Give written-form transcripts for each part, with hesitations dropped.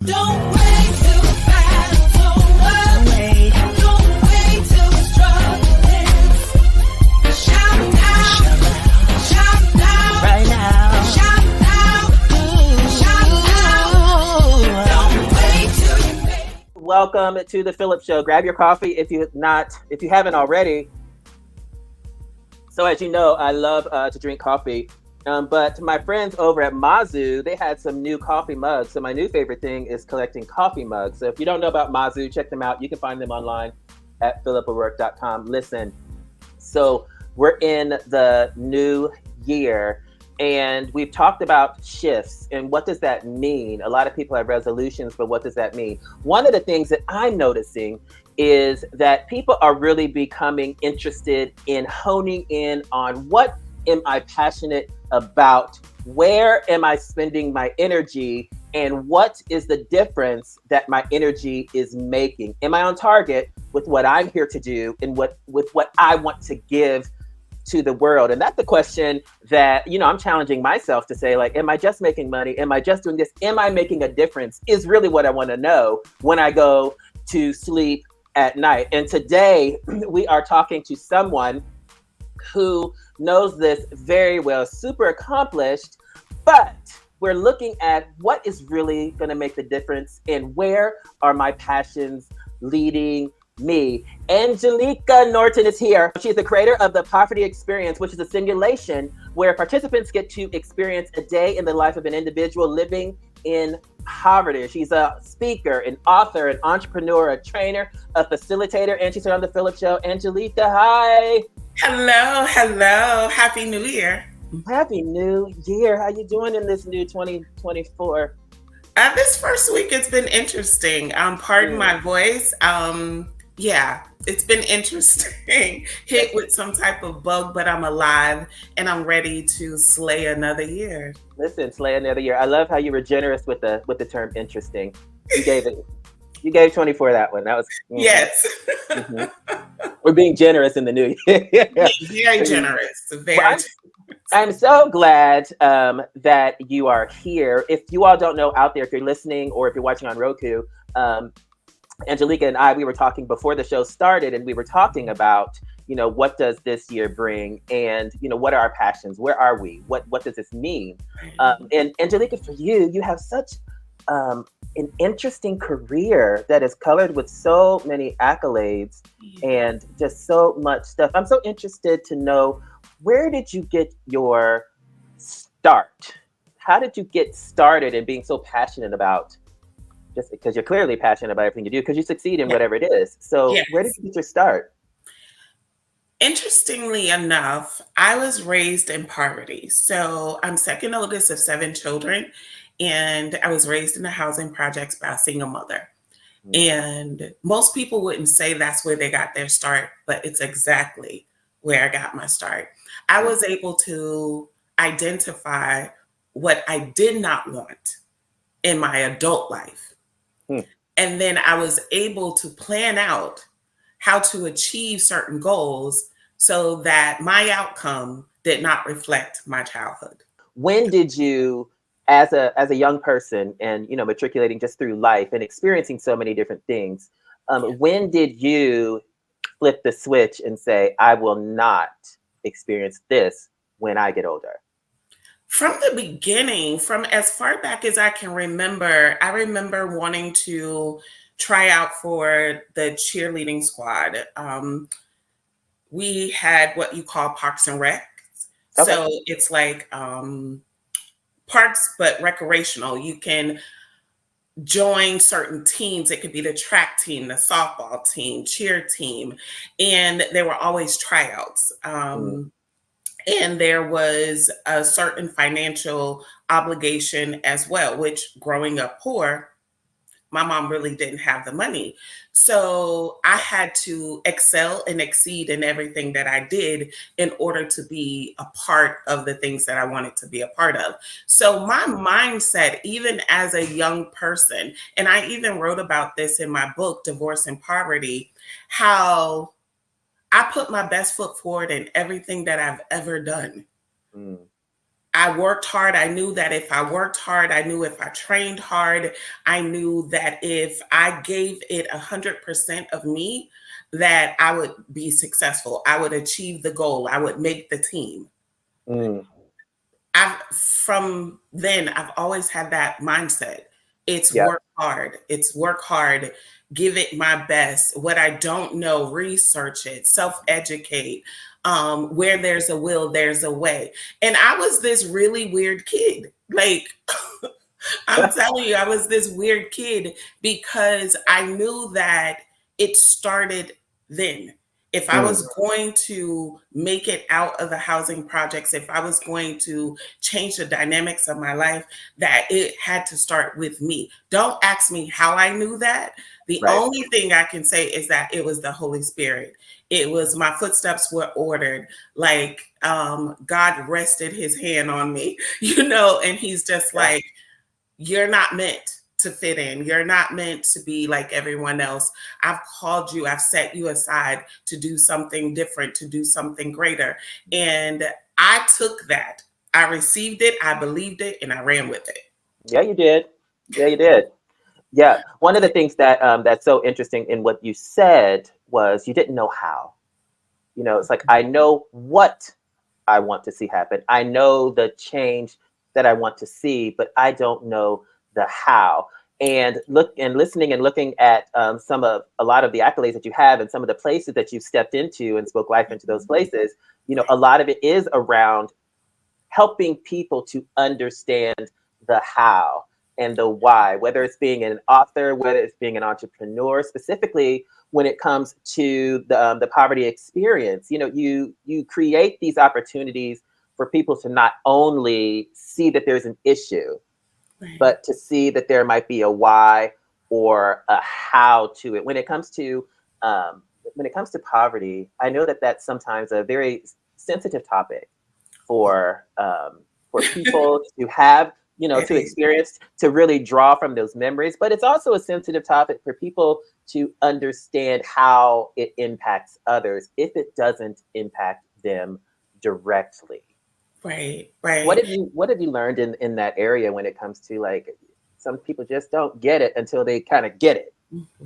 Don't wait till the battle's over. Don't wait till the struggle ends. Shout now, shout now, right now. Shout now, shout now. Don't wait till you make. Welcome to the PHILLIP Show. Grab your coffee if you haven't already. So as you know, I love to drink coffee. But my friends over at Mazu, they had some new coffee mugs. So my new favorite thing is collecting coffee mugs. So if you don't know about Mazu, check them out. You can find them online at phillipawork.com. Listen, so we're in the new year and we've talked about shifts and what does that mean? A lot of people have resolutions, but what does that mean? One of the things that I'm noticing is that people are really becoming interested in honing in on what am I passionate about? Where am I spending my energy? And what is the difference that my energy is making? Am I on target with what I'm here to do and with what I want to give to the world? And that's the question that, I'm challenging myself to say, like, am I just making money? Am I just doing this? Am I making a difference? Is really what I want to know when I go to sleep at night. And today we are talking to someone who knows this very well, super accomplished, but we're looking at what is really going to make the difference and where are my passions leading me. Angelicas Norton is here. She's the creator of the Poverty Experience, which is a simulation where participants get to experience a day in the life of an individual living in poverty. She's a speaker, an author, an entrepreneur, a trainer, a facilitator, and she's on the PHILLIP Show. Angelica, hi. Hello. Happy New Year. Happy New Year. How you doing in this new 2024? This first week, it's been interesting. Pardon my voice. Yeah, it's been interesting. Hit with some type of bug, but I'm alive and I'm ready to slay another year. Listen, slay another year. I love how you were generous with the term interesting. You gave 24 that one. That was Yes. We're being generous in the new year. Very generous. I'm so glad that you are here. If you all don't know out there, if you're listening or if you're watching on Roku, Angelica and I, we were talking before the show started, and we were talking about, what does this year bring, and what are our passions? Where are we? What does this mean? And Angelica, for you have such an interesting career that is colored with so many accolades and just so much stuff. I'm so interested to know, where did you get your start? How did you get started in being so passionate about, just because you're clearly passionate about everything you do, because you succeed in whatever it is. So Where did you get your start? Interestingly enough, I was raised in poverty. So I'm second oldest of 7 children, and I was raised in the housing projects by a single mother. And most people wouldn't say that's where they got their start, but it's exactly where I got my start. I was able to identify what I did not want in my adult life. And then I was able to plan out how to achieve certain goals so that my outcome did not reflect my childhood. When did you, as a young person and, matriculating just through life and experiencing so many different things, when did you flip the switch and say, I will not experience this when I get older? From the beginning, from as far back as I can remember, I remember wanting to try out for the cheerleading squad. We had what you call Parks and Rec. Okay. So it's like parks, but recreational. You can join certain teams. It could be the track team, the softball team, cheer team. And there were always tryouts. And there was a certain financial obligation as well, which growing up poor, my mom really didn't have the money. So I had to excel and exceed in everything that I did in order to be a part of the things that I wanted to be a part of. So my mindset, even as a young person, and I even wrote about this in my book, Divorce and Poverty, how I put my best foot forward in everything that I've ever done. I worked hard. I knew that if I worked hard, I knew if I trained hard, I knew that if I gave it 100% of me, that I would be successful. I would achieve the goal. I would make the team. Mm. From then, I've always had that mindset. It's Yeah. work hard. It's work hard. Give it my best. What I don't know, research it, self-educate. Where there's a will, there's a way. And I was this really weird kid. Like, I'm telling you, I was this weird kid because I knew that it started then. If I was going to make it out of the housing projects, if I was going to change the dynamics of my life, that it had to start with me. Don't ask me how I knew that. The Right. only thing I can say is that it was the Holy Spirit. It was my footsteps were ordered. Like God rested his hand on me, and he's just like, you're not meant to fit in. You're not meant to be like everyone else. I've called you, I've set you aside to do something different, to do something greater. And I took that. I received it, I believed it, and I ran with it. Yeah, you did. Yeah, you did. Yeah. One of the things that that's so interesting in what you said was you didn't know how. It's like, I know what I want to see happen. I know the change that I want to see, but I don't know the how. And listening and looking at a lot of the accolades that you have and some of the places that you've stepped into and spoke life into those places, a lot of it is around helping people to understand the how and the why, whether it's being an author, whether it's being an entrepreneur, specifically when it comes to the poverty experience. You create these opportunities for people to not only see that there's an issue, Right. but to see that there might be a why or a how to it. When it comes to poverty, I know that that's sometimes a very sensitive topic for people to have, to experience, to really draw from those memories. But it's also a sensitive topic for people to understand how it impacts others if it doesn't impact them directly. Right. What have you learned in that area when it comes to, like, some people just don't get it until they kind of get it?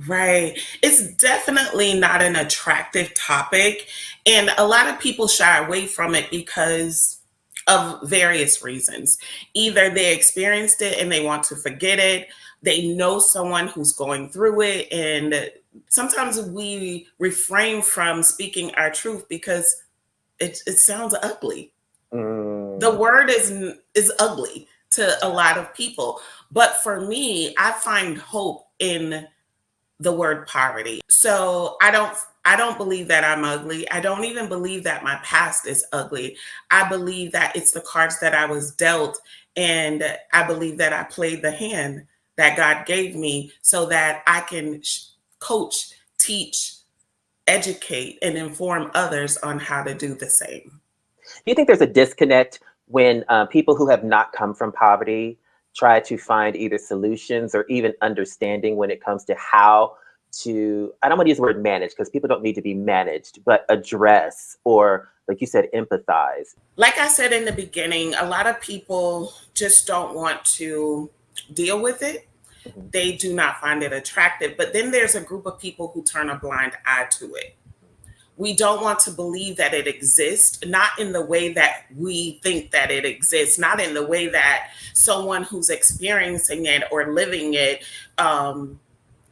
Right. It's definitely not an attractive topic. And a lot of people shy away from it because of various reasons. Either they experienced it and they want to forget it. They know someone who's going through it. And sometimes we refrain from speaking our truth because it sounds ugly. The word is ugly to a lot of people. But for me, I find hope in the word poverty. So I don't believe that I'm ugly. I don't even believe that my past is ugly. I believe that it's the cards that I was dealt, and I believe that I played the hand that God gave me so that I can coach, teach, educate, and inform others on how to do the same. Do you think there's a disconnect when people who have not come from poverty try to find either solutions or even understanding when it comes to how to, I don't want to use the word manage because people don't need to be managed, but address or, like you said, empathize? Like I said in the beginning, a lot of people just don't want to deal with it. Mhm. They do not find it attractive. But then there's a group of people who turn a blind eye to it. We don't want to believe that it exists, not in the way that we think that it exists, not in the way that someone who's experiencing it or living it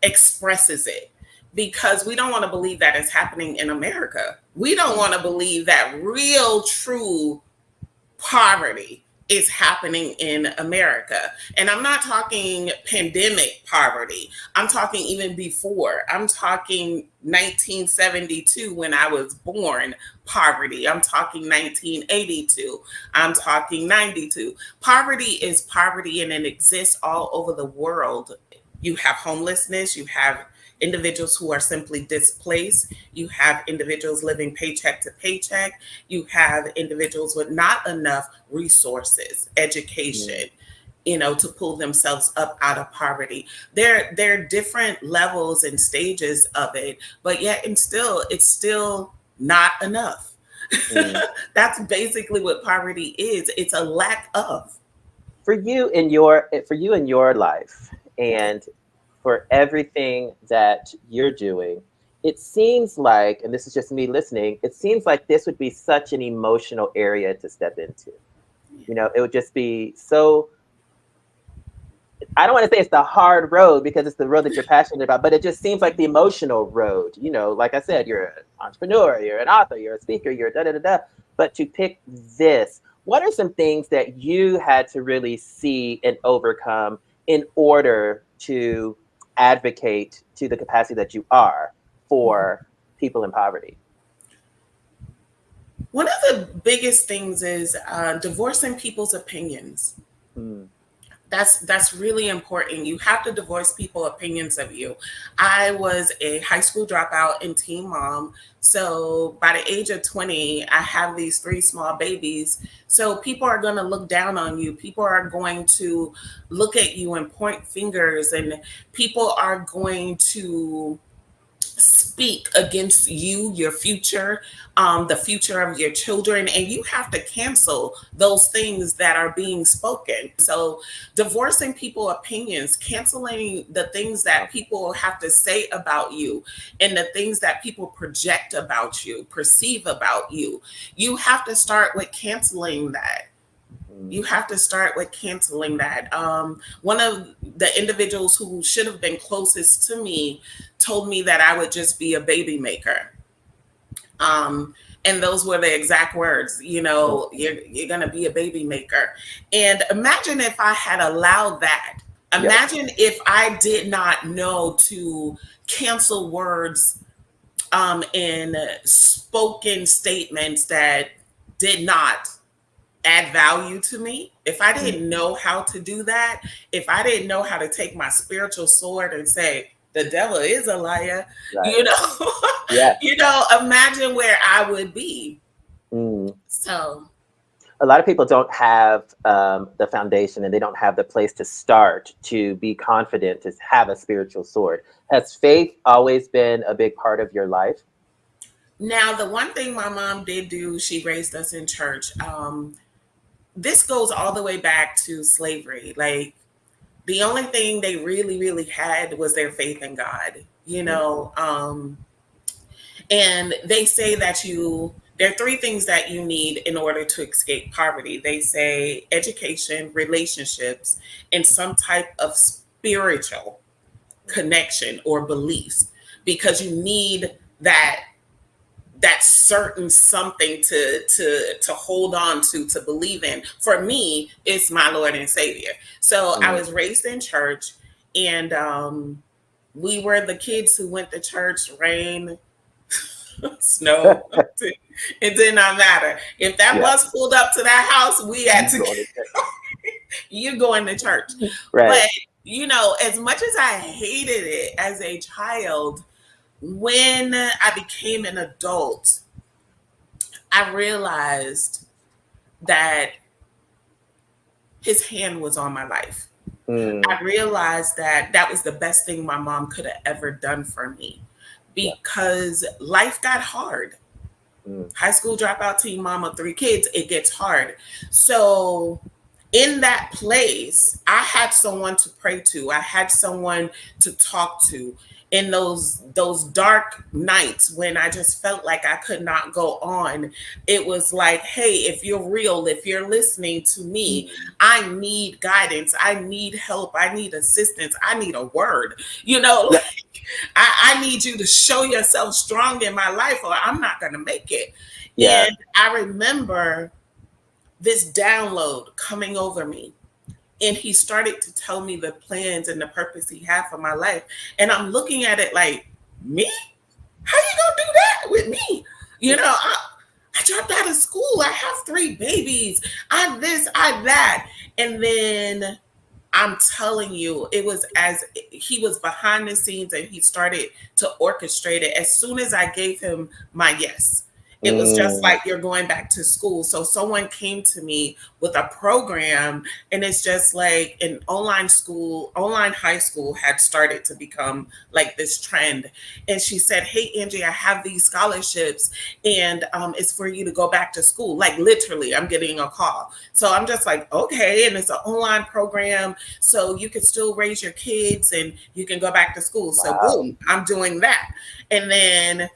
expresses it. Because we don't want to believe that it's happening in America. We don't want to believe that real, true poverty is happening in America. And I'm not talking pandemic poverty. I'm talking even before. I'm talking 1972 when I was born poverty. I'm talking 1982. I'm talking 92. Poverty is poverty and it exists all over the world. You have homelessness, you have individuals who are simply displaced. You have individuals living paycheck to paycheck. You have individuals with not enough resources, education, to pull themselves up out of poverty. There are different levels and stages of it, but yet it's still not enough. That's basically what poverty is. It's a lack of. For you in your life, and for everything that you're doing, it seems like, and this is just me listening, it seems like this would be such an emotional area to step into. You know, it would just be so, I don't want to say it's the hard road because it's the road that you're passionate about, but it just seems like the emotional road. You know, like I said, you're an entrepreneur, you're an author, you're a speaker, you're da da da da. But to pick this, what are some things that you had to really see and overcome in order to advocate to the capacity that you are for people in poverty? One of the biggest things is divorcing people's opinions. Mm. That's really important. You have to divorce people's opinions of you. I was a high school dropout and teen mom. So by the age of 20, I have these 3 small babies. So people are going to look down on you. People are going to look at you and point fingers, and people are going to speak against you, your future, the future of your children, and you have to cancel those things that are being spoken. So divorcing people opinions, canceling the things that people have to say about you and the things that people project about you, perceive about you. You have to start with canceling that. You have to start with canceling that. One of the individuals who should have been closest to me told me that I would just be a baby maker. And those were the exact words, you know, you're going to be a baby maker. And imagine if I had allowed that. Imagine if I did not know to cancel words in spoken statements that did not add value to me. If I didn't know how to do that, if I didn't know how to take my spiritual sword and say, the devil is a liar, you know, you know, imagine where I would be. So a lot of people don't have the foundation, and they don't have the place to start to be confident to have a spiritual sword. Has faith always been a big part of your life? now the one thing my mom did do, she raised us in church. This goes all the way back to slavery. Like, the only thing they really, really had was their faith in God, you know. And they say that there are 3 things that you need in order to escape poverty. They say education, relationships, and some type of spiritual connection or beliefs, because you need that certain something to hold on to believe in. For me, it's my Lord and Savior. So I was raised in church, and we were the kids who went to church, rain, snow. It did not matter. If that bus pulled up to that house, we had to you going to church. Right. But you know, as much as I hated it as a child, when I became an adult, I realized that his hand was on my life. I realized that was the best thing my mom could have ever done for me, because life got hard. High school dropout, teen mom of 3 kids, it gets hard. So in that place, I had someone to pray to. I had someone to talk to. In those dark nights when I just felt like I could not go on, it was like, hey, if you're real, if you're listening to me, I need guidance. I need help. I need assistance. I need a word. You know, like, I need you to show yourself strong in my life, or I'm not going to make it. And I remember this download coming over me. And he started to tell me the plans and the purpose he had for my life. And I'm looking at it like, me? How you gonna do that with me? You know, I dropped out of school. I have 3 babies. I'm this, I'm that. And then I'm telling you, it was as he was behind the scenes and he started to orchestrate it as soon as I gave him my yes. It was just like you're going back to school. So someone came to me with a program, and it's just like an online school, online high school had started to become like this trend. And she said, "Hey, Angie, I have these scholarships, and it's for you to go back to school." Like literally, I'm getting a call. So I'm just like, okay. And it's an online program, so you can still raise your kids and you can go back to school. So boom, I'm doing that. And then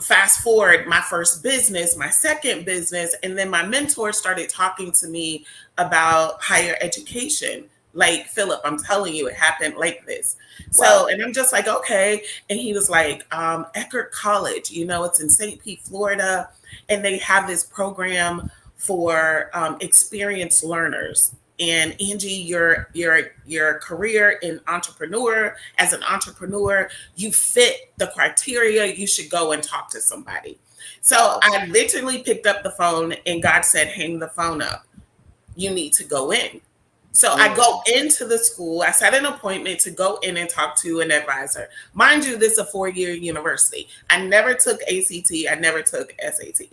fast forward, my first business, my second business, and then my mentor started talking to me about higher education. Like, Phillip, I'm telling you, it happened like this. So, and I'm just like, okay. And he was like, EER College, it's in St. Pete, Florida, and they have this program for experienced learners. And Angie, your career in as an entrepreneur, you fit the criteria. You should go and talk to somebody. So I literally picked up the phone, and God said, hang the phone up. You need to go in. So I go into the school. I set an appointment to go in and talk to an advisor. Mind you, this is a 4-year university. I never took ACT. I never took SAT.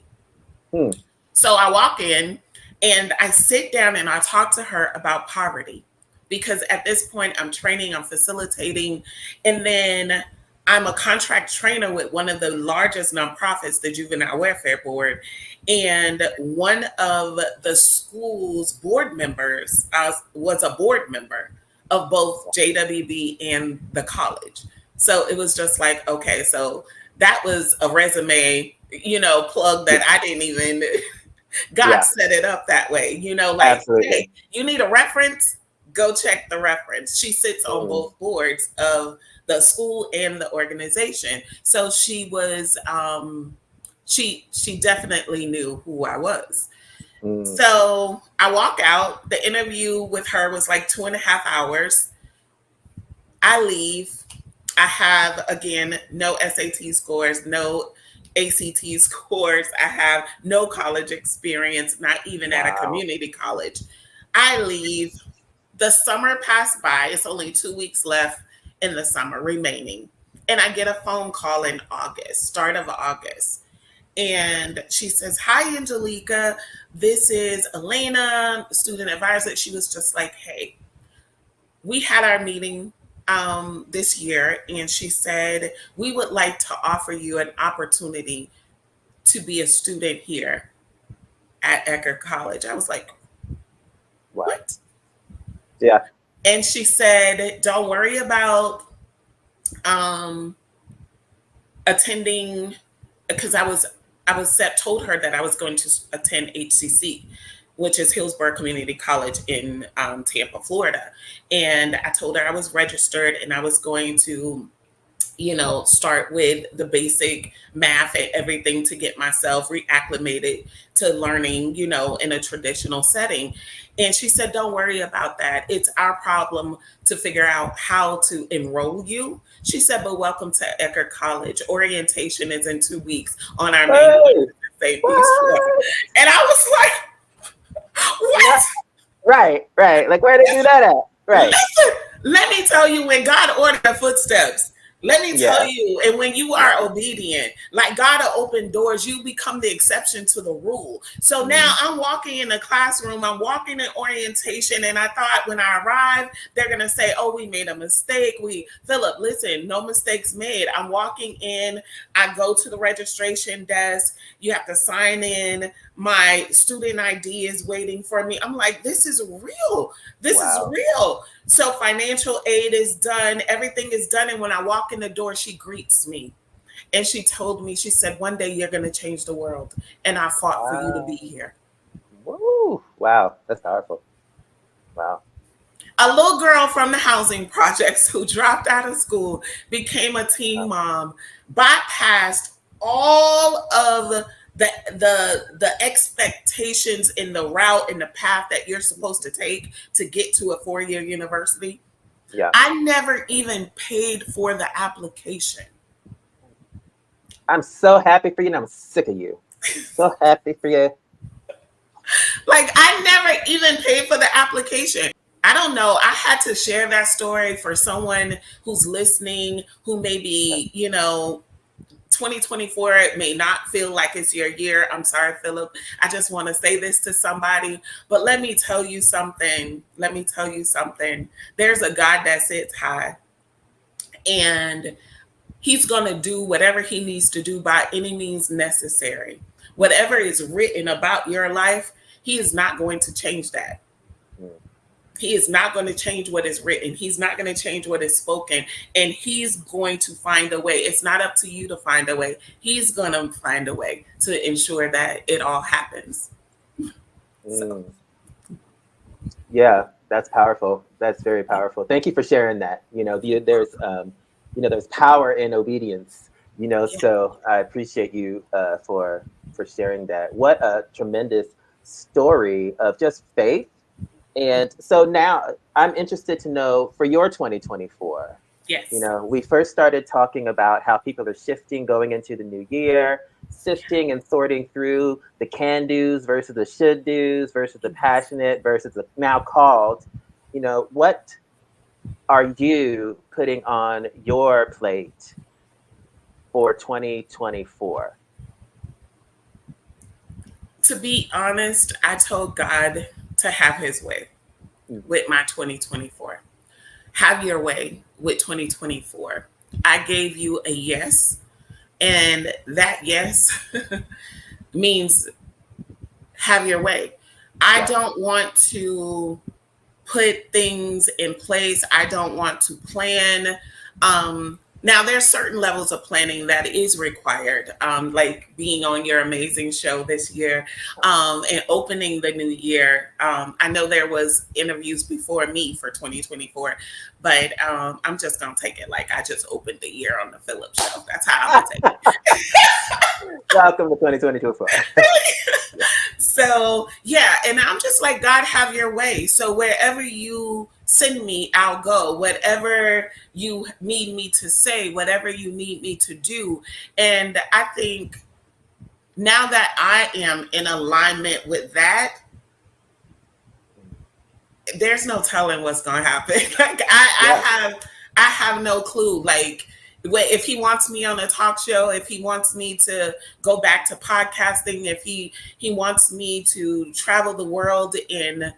So I walk in, and I sit down and I talk to her about poverty, because at this point I'm training, I'm facilitating, and then I'm a contract trainer with one of the largest nonprofits, the Juvenile Welfare Board. And one of the school's board members was a board member of both JWB and the college. So it was just like, okay, so that was a resume, plug that I didn't even... God set it up that way, like, hey, you need a reference, go check the reference. She sits on both boards of the school and the organization. So she was, she definitely knew who I was. So I walk out. The interview with her was like 2.5 hours. I leave. I have, again, no SAT scores, no ACT scores. I have no college experience, not even at a community college. I leave. The summer passed by. It's only 2 weeks left in the summer remaining. And I get a phone call in August, start of August. And she says, "Hi, Angelica. This is Elena, student advisor." She was just like, "Hey, we had our meeting this year, and she said, we would like to offer you an opportunity to be a student here at EER College." I was like, what? Yeah. And she said, "Don't worry about attending," because told her that I was going to attend HCC, which is Hillsborough Community College in Tampa, Florida. And I told her I was registered, and I was going to, start with the basic math and everything to get myself reacclimated to learning, in a traditional setting. And she said, "Don't worry about that. It's our problem to figure out how to enroll you." She said, "But welcome to EER College. Orientation is in 2 weeks on our main campus in St. Pete." And I was like, what? Right. Like, where they do that at? Right. Listen, let me tell you, when God ordered the footsteps, let me tell you, and when you are obedient, like, God will open doors, you become the exception to the rule. So now I'm walking in the classroom, I'm walking in orientation, and I thought when I arrived, they're going to say, "Oh, we made a mistake. Phillip, listen, no mistakes made." I'm walking in, I go to the registration desk, you have to sign in, my student ID is waiting for me. I'm like, this is real. This is real. So financial aid is done. Everything is done. And when I walk in the door, she greets me. And she told me, she said, "One day you're going to change the world. And I fought for you to be here." Woo. Wow. That's powerful. Wow. A little girl from the housing projects who dropped out of school, became a teen mom, bypassed all of the expectations in the route and the path that you're supposed to take to get to a 4-year university. Yeah. I never even paid for the application. I'm so happy for you, and I'm sick of you. So happy for you. Like, I never even paid for the application. I don't know. I had to share that story for someone who's listening, who may be, 2024 may not feel like it's your year. I'm sorry, Phillip. I just want to say this to somebody, but let me tell you something. Let me tell you something. There's a God that sits high, and he's going to do whatever he needs to do by any means necessary. Whatever is written about your life, he is not going to change that. He is not going to change what is written. He's not going to change what is spoken. And he's going to find a way. It's not up to you to find a way. He's going to find a way to ensure that it all happens. So. Yeah, that's powerful. That's very powerful. Thank you for sharing that. There's power in obedience. So I appreciate you for sharing that. What a tremendous story of just faith. And so now I'm interested to know for your 2024. Yes. We first started talking about how people are shifting going into the new year, sifting and sorting through the can do's versus the should do's versus the passionate versus the now called. What are you putting on your plate for 2024? To be honest, I told God to have his way with my 2024. Have your way with 2024. I gave you a yes, and that yes means have your way. I don't want to put things in place. I don't want to plan. Now, there's certain levels of planning that is required, like being on your amazing show this year and opening the new year. I know there was interviews before me for 2024, but I'm just going to take it like I just opened the year on the PHILLIP Show. That's how I'm going to take it. Welcome to 2024. So, yeah, and I'm just like, God, have your way. So wherever you send me, I'll go. Whatever you need me to say, whatever you need me to do. And I think now that I am in alignment with that, there's no telling what's going to happen. Like I have no clue. Like, if he wants me on a talk show, if he wants me to go back to podcasting, if he wants me to travel the world and,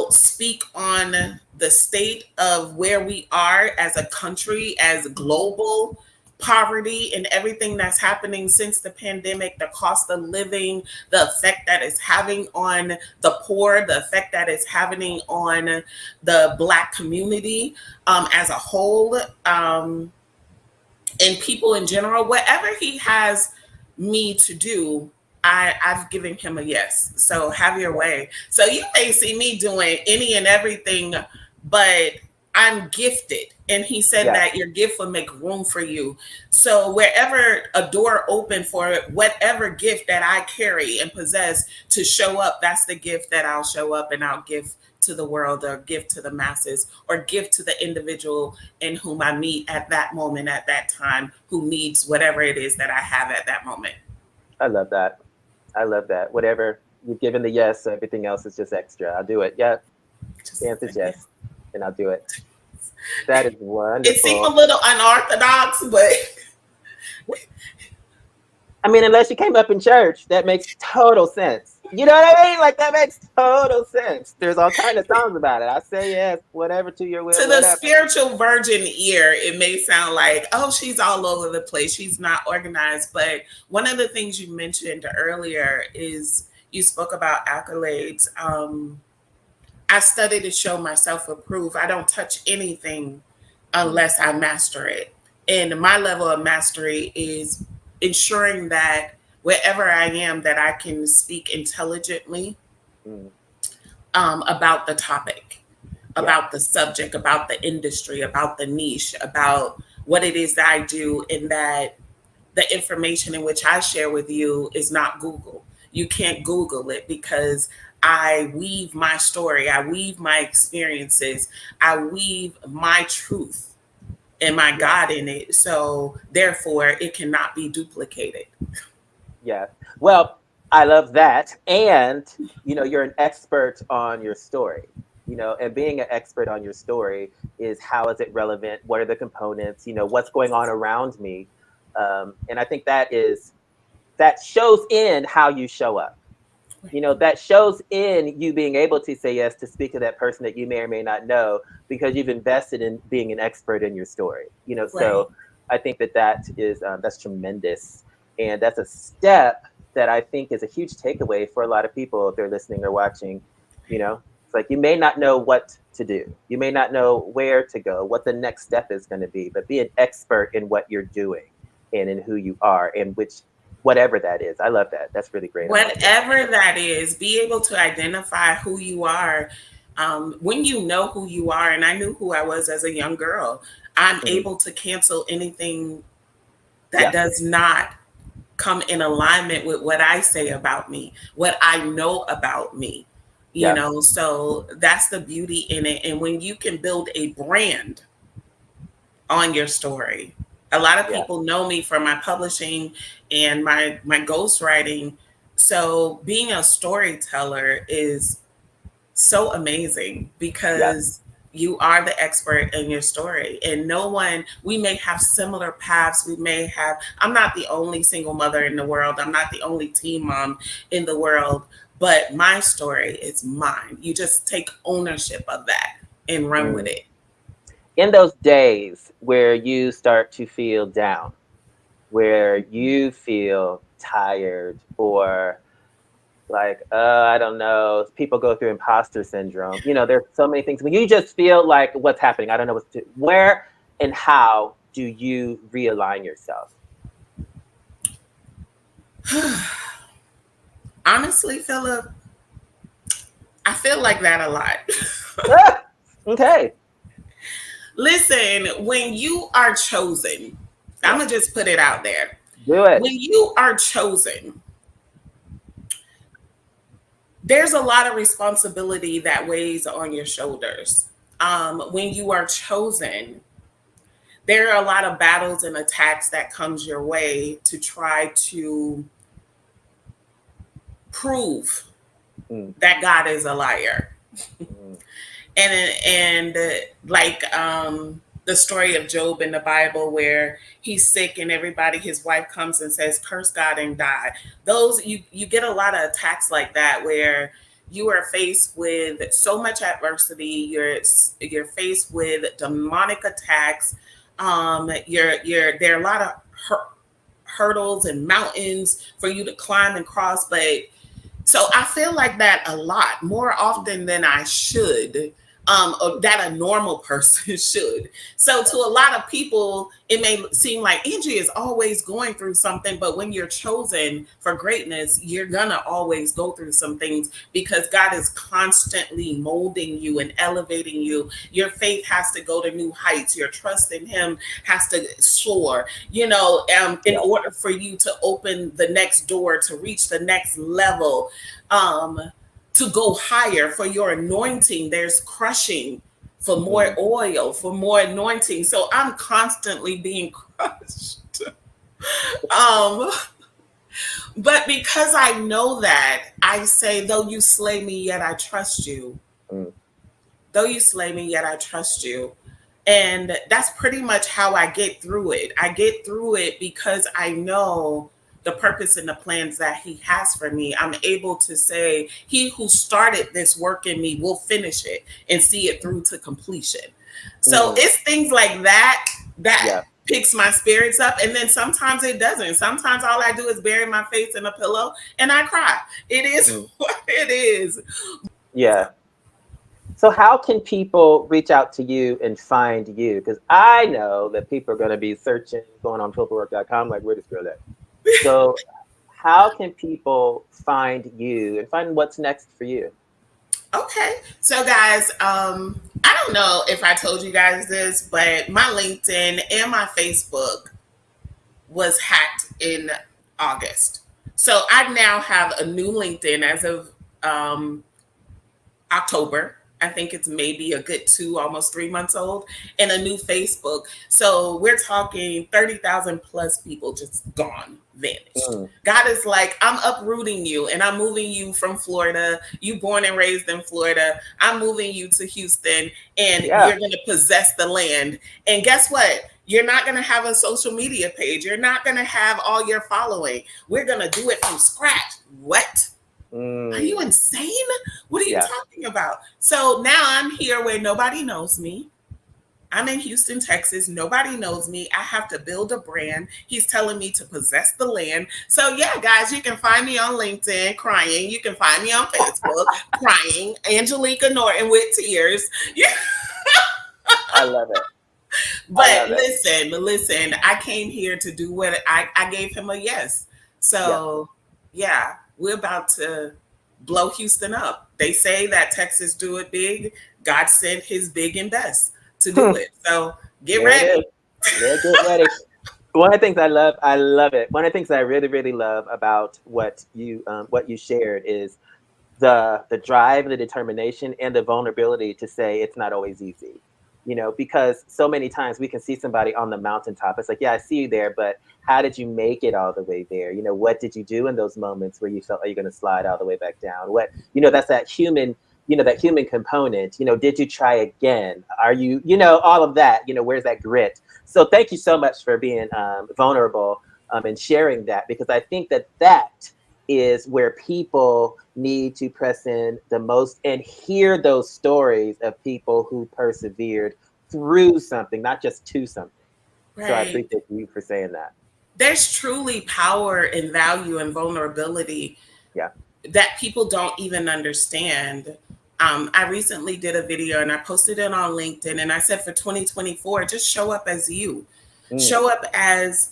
speak on the state of where we are as a country, as global poverty and everything that's happening since the pandemic, the cost of living, the effect that it's having on the poor, the effect that it's having on the Black community as a whole, and people in general, whatever he has me to do, I've given him a yes. So have your way. So you may see me doing any and everything, but I'm gifted. And he said that your gift will make room for you. So wherever a door open for whatever gift that I carry and possess to show up, that's the gift that I'll show up and I'll give to the world, or give to the masses, or give to the individual in whom I meet at that moment, at that time, who needs whatever it is that I have at that moment. I love that. Whatever you've given the yes, everything else is just extra. I'll do it. Yeah. The answer is yes. And I'll do it. That is wonderful. It seemed a little unorthodox, but I mean, unless you came up in church, that makes total sense. You know what I mean? Like, that makes total sense. There's all kinds of songs about it. I say yes, whatever to your will. To the spiritual virgin ear, it may sound like, oh, she's all over the place. She's not organized. But one of the things you mentioned earlier is you spoke about accolades. I study to show myself approved. I don't touch anything unless I master it. And my level of mastery is ensuring that wherever I am, that I can speak intelligently about the topic, about the subject, about the industry, about the niche, about what it is that I do, and that the information in which I share with you is not Google. You can't Google it, because I weave my story, I weave my experiences, I weave my truth and my God in it. So therefore, it cannot be duplicated. Yeah. Well, I love that. And, you're an expert on your story, and being an expert on your story is, how is it relevant? What are the components? What's going on around me? And I think that shows in how you show up. That shows in you being able to say yes to speak to that person that you may or may not know because you've invested in being an expert in your story. Right. So I think that's tremendous, and that's a step that I think is a huge takeaway for a lot of people if they're listening or watching. It's like you may not know what to do, you may not know where to go, what the next step is going to be, but be an expert in what you're doing and in who you are, and whatever that is. I love that. That's really great. Whatever that is, be able to identify who you are. When you know who you are, and I knew who I was as a young girl, I'm able to cancel anything that does not come in alignment with what I say about me, what I know about me. So that's the beauty in it. And when you can build a brand on your story, a lot of people know me from my publishing and my ghostwriting. So being a storyteller is so amazing because you are the expert in your story, and we may have similar paths. I'm not the only single mother in the world. I'm not the only teen mom in the world, but my story is mine. You just take ownership of that and run with it. In those days where you start to feel down, where you feel tired, or like, I don't know, people go through imposter syndrome. There's so many things. When you just feel like, what's happening? I don't know what to do. Where and how do you realign yourself? Honestly, Phillip, I feel like that a lot. Okay. Listen, when you are chosen, I'm going to just put it out there. Do it. When you are chosen, there's a lot of responsibility that weighs on your shoulders. When you are chosen, there are a lot of battles and attacks that comes your way to try to prove that God is a liar. And like the story of Job in the Bible, where he's sick and his wife comes and says, curse God and die. Those, you get a lot of attacks like that, where you are faced with so much adversity. You're faced with demonic attacks. There are a lot of hurdles and mountains for you to climb and cross. But so I feel like that a lot, more often than I should. Or that a normal person should. So to a lot of people, it may seem like Angie is always going through something, but when you're chosen for greatness, you're gonna always go through some things because God is constantly molding you and elevating you. Your faith has to go to new heights. Your trust in Him has to soar, in order for you to open the next door, to reach the next level. To go higher for your anointing, there's crushing for more oil, for more anointing. So I'm constantly being crushed. But because I know that, I say, though you slay me, yet I trust you. Though you slay me, yet I trust you. And that's pretty much how I get through it. I get through it because I know the purpose and the plans that He has for me. I'm able to say, He who started this work in me will finish it and see it through to completion. So it's things like that picks my spirits up. And then sometimes it doesn't. Sometimes all I do is bury my face in a pillow and I cry. It is what it is. Yeah. So how can people reach out to you and find you? Because I know that people are going to be searching, going on totalwork.com, like, where this girl at? So how can people find you and find what's next for you? Okay. So guys, I don't know if I told you guys this, but my LinkedIn and my Facebook was hacked in August. So I now have a new LinkedIn as of October. I think it's maybe a good almost 3 months old, and a new Facebook. So we're talking 30,000 plus people just gone, vanished. God is like, I'm uprooting you and I'm moving you from Florida. You born and raised in Florida. I'm moving you to Houston and you're going to possess the land. And guess what? You're not going to have a social media page. You're not going to have all your following. We're going to do it from scratch. What? Are you insane? What are you talking about? So now I'm here where nobody knows me. I'm in Houston, Texas. Nobody knows me. I have to build a brand. He's telling me to possess the land. So yeah, guys, you can find me on LinkedIn crying. You can find me on Facebook crying. Angelica Norton with tears. Yeah. I love it. But listen, I came here to do what I gave him a yes. So yeah, we're about to blow Houston up. They say that Texas do it big. God sent his big and best to do it. So get ready. Yeah, get ready. One of the things I love it. One of the things I really, really love about what you shared is the drive, the determination, and the vulnerability to say it's not always easy. Because so many times we can see somebody on the mountaintop. It's like, yeah, I see you there, but how did you make it all the way there? What did you do in those moments where you felt like you're going to slide all the way back down? That's that human, that human component. Did you try again? Are you, all of that, where's that grit? So thank you so much for being vulnerable and sharing that, because I think that is where people need to press in the most and hear those stories of people who persevered through something, not just to something. Right. So I appreciate you for saying that. There's truly power and value and vulnerability that people don't even understand. I recently did a video and I posted it on LinkedIn, and I said for 2024, just show up as you. Show up as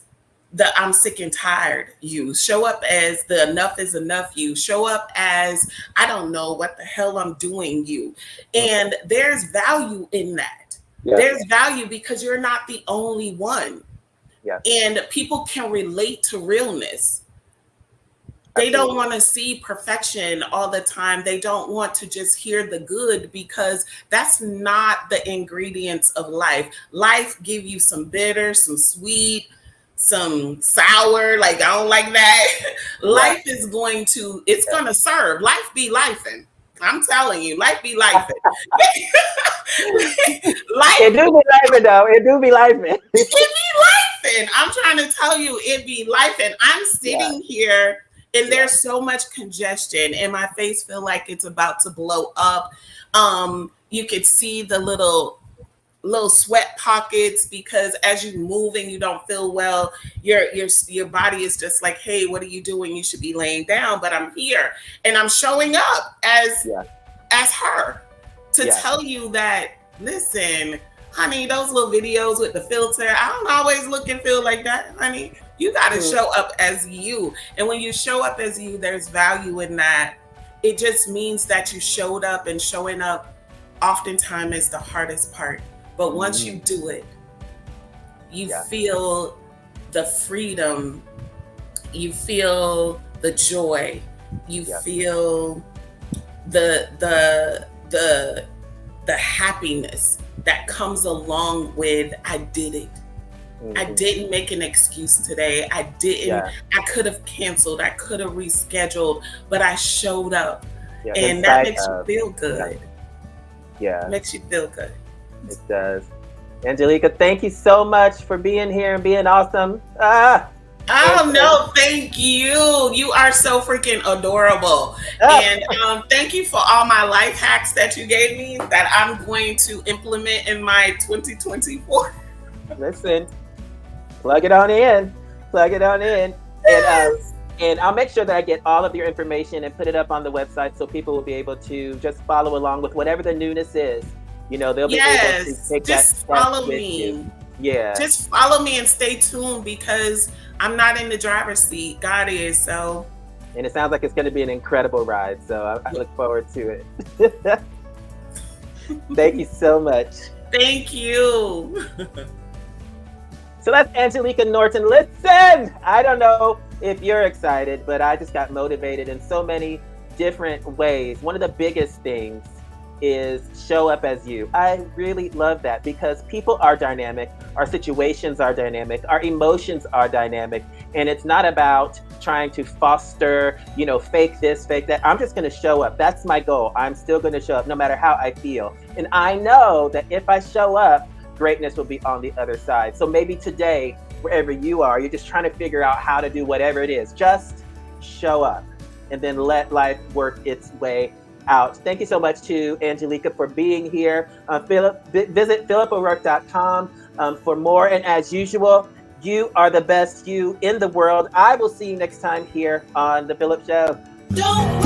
the I'm sick and tired you. Show up as the enough is enough you. Show up as I don't know what the hell I'm doing you. And there's value in that. Yeah. There's value because you're not the only one. Yeah. And people can relate to realness. They don't want to see perfection all the time. They don't want to just hear the good, because that's not the ingredients of life. Life give you some bitter, some sweet, some sour, like I don't like that. Life is going to, it's going to serve. Life be lifing. I'm telling you, life be lifing. It do be lifing though. It do be lifing. It be lifing. I'm trying to tell you, it be lifing. I'm sitting here and there's so much congestion and my face feel like it's about to blow up. You could see the little sweat pockets, because as you move and you don't feel well, your body is just like, hey, what are you doing? You should be laying down. But I'm here and I'm showing up as her to tell you that, listen, honey, those little videos with the filter, I don't always look and feel like that, honey. You got to show up as you. And when you show up as you, there's value in that. It just means that you showed up, and showing up oftentimes is the hardest part. But once you do it, you feel the freedom, you feel the joy, you feel the happiness that comes along with, I did it. I didn't make an excuse today. I could have canceled. I could have rescheduled, but I showed up. And that makes you feel good. Yeah. It makes you feel good. It does. Angelica, thank you so much for being here and being awesome. Oh, no, thank you. You are so freaking adorable. And thank you for all my life hacks that you gave me that I'm going to implement in my 2024. Listen, plug it on in. Yes. And I'll make sure that I get all of your information and put it up on the website so people will be able to just follow along with whatever the newness is. They'll be able to take that step follow with me. you. Yeah. Just follow me and stay tuned, because I'm not in the driver's seat. God is. So. And it sounds like it's going to be an incredible ride. So I look forward to it. Thank you so much. Thank you. So that's Angelicas Norton. Listen, I don't know if you're excited, but I just got motivated in so many different ways. One of the biggest things is show up as you. I really love that, because people are dynamic, our situations are dynamic, our emotions are dynamic, and it's not about trying to foster, fake this, fake that. I'm just going to show up. That's my goal. I'm still going to show up no matter how I feel. And I know that if I show up greatness will be on the other side. So maybe today, wherever you are, you're just trying to figure out how to do whatever it is. Just show up and then let life work its way out. Thank you so much to Angelica for being here. Visit phillipo'rourke.com for more. And as usual, you are the best you in the world. I will see you next time here on The PHILLIP Show. Don't